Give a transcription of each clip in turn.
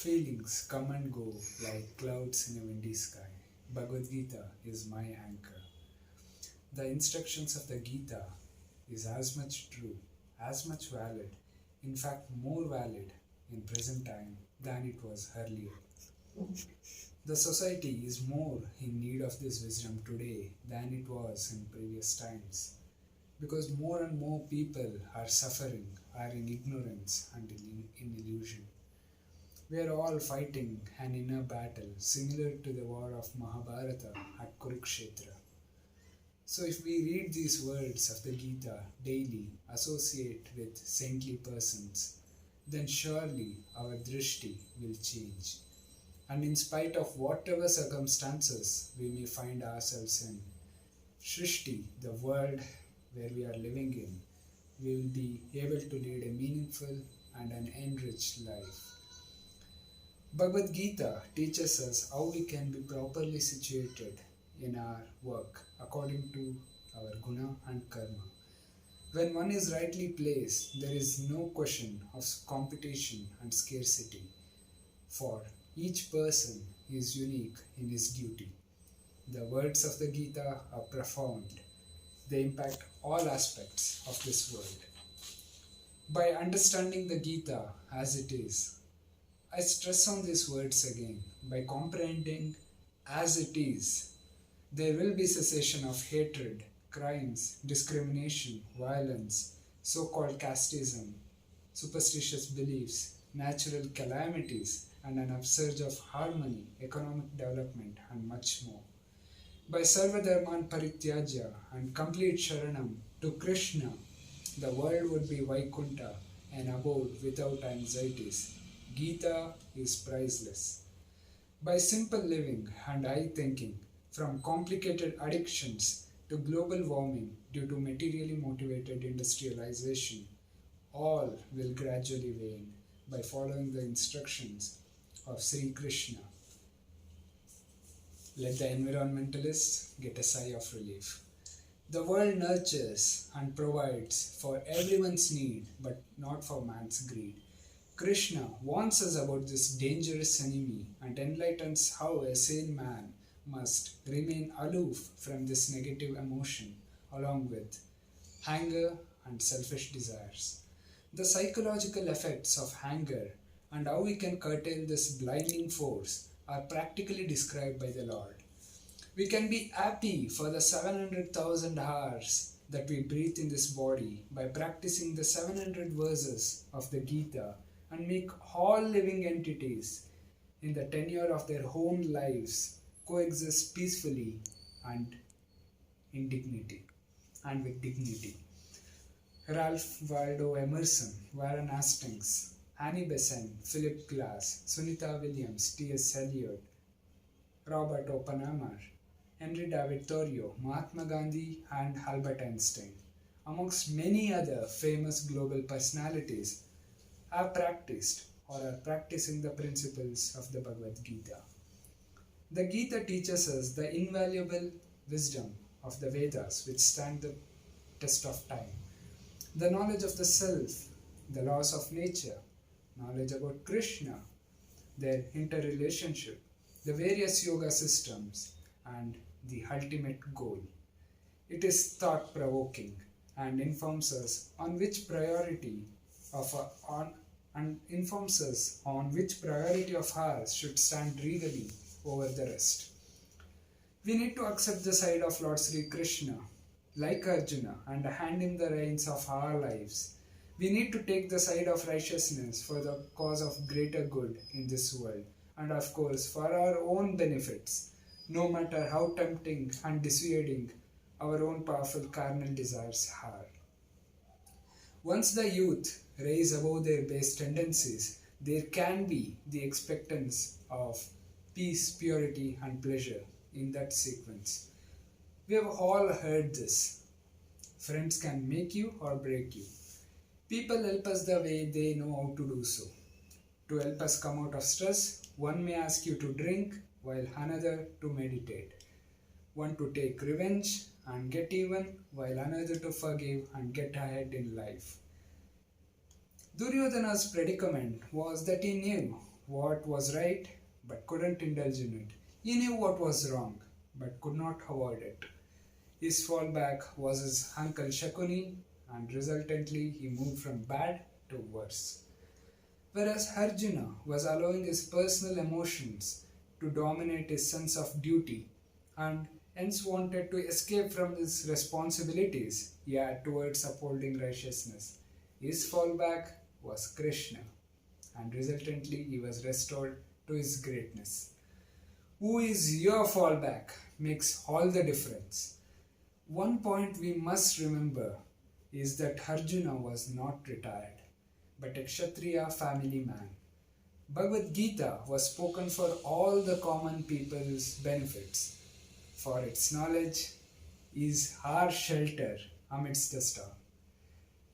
Feelings come and go like clouds in a windy sky. Bhagavad Gita is my anchor. The instructions of the Gita is as much true, as much valid, in fact more valid in present time than it was earlier. The society is more in need of this wisdom today than it was in previous times, because more and more people are suffering, are in ignorance and in illusion. We are all fighting an inner battle similar to the war of Mahabharata at Kurukshetra. So if we read these words of the Gita daily, associate with saintly persons, then surely our drishti will change. And in spite of whatever circumstances we may find ourselves in, Shrishti, the world where we are living in, we will be able to lead a meaningful and an enriched life. Bhagavad Gita teaches us how we can be properly situated in our work according to our guna and karma. When one is rightly placed, there is no question of competition and scarcity, for each person is unique in his duty. The words of the Gita are profound. They impact all aspects of this world. By understanding the Gita as it is, I stress on these words again. By comprehending as it is, there will be cessation of hatred, crimes, discrimination, violence, so-called casteism, superstitious beliefs, natural calamities, and an upsurge of harmony, economic development, and much more. By Sarvadharman Parityajya and complete Sharanam to Krishna, the world would be Vaikunta, an abode without anxieties. Gita is priceless. By simple living and high thinking, from complicated addictions to global warming due to materially motivated industrialization, all will gradually wane by following the instructions of Sri Krishna. Let the environmentalists get a sigh of relief. The world nurtures and provides for everyone's need, but not for man's greed. Krishna warns us about this dangerous enemy and enlightens how a sane man must remain aloof from this negative emotion along with anger and selfish desires. The psychological effects of anger and how we can curtail this blinding force are practically described by the Lord. We can be happy for the 700,000 hours that we breathe in this body by practicing the 700 verses of the Gita and make all living entities in the tenure of their own lives coexist peacefully and in dignity and with dignity. Ralph Waldo Emerson, Warren Hastings, Annie Besant, Philip Glass, Sunita Williams, T.S. Eliot, Robert Oppenheimer, Henry David Thoreau, Mahatma Gandhi and Albert Einstein, amongst many other famous global personalities, have practiced or are practicing the principles of the Bhagavad Gita. The Gita teaches us the invaluable wisdom of the Vedas which stand the test of time. The knowledge of the self, the laws of nature, knowledge about Krishna, their interrelationship, the various yoga systems, and the ultimate goal. It is thought-provoking and informs us on which priority of ours should stand regally over the rest. We need to accept the side of Lord Sri Krishna, like Arjuna, and hand him the reins of our lives. We need to take the side of righteousness for the cause of greater good in this world, and of course for our own benefits, no matter how tempting and dissuading our own powerful carnal desires are. Once the youth rise above their base tendencies, there can be the expectance of peace, purity, and pleasure in that sequence. We have all heard this. Friends can make you or break you. People help us the way they know how to do so. To help us come out of stress, one may ask you to drink, while another to meditate. One to take revenge and get even, while another to forgive and get ahead in life. Duryodhana's predicament was that he knew what was right but couldn't indulge in it. He knew what was wrong but could not avoid it. His fallback was his uncle Shakuni, and resultantly he moved from bad to worse. Whereas Arjuna was allowing his personal emotions to dominate his sense of duty and hence wanted to escape from his responsibilities he had towards upholding righteousness. His fallback was Krishna, and resultantly he was restored to his greatness. Who is your fallback makes all the difference. One point we must remember is that Arjuna was not retired, but a Kshatriya family man. Bhagavad Gita was spoken for all the common people's benefits, for its knowledge is our shelter amidst the storm.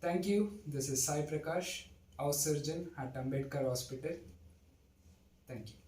Thank you. This is Sai Prakash, house surgeon at Ambedkar Hospital. Thank you.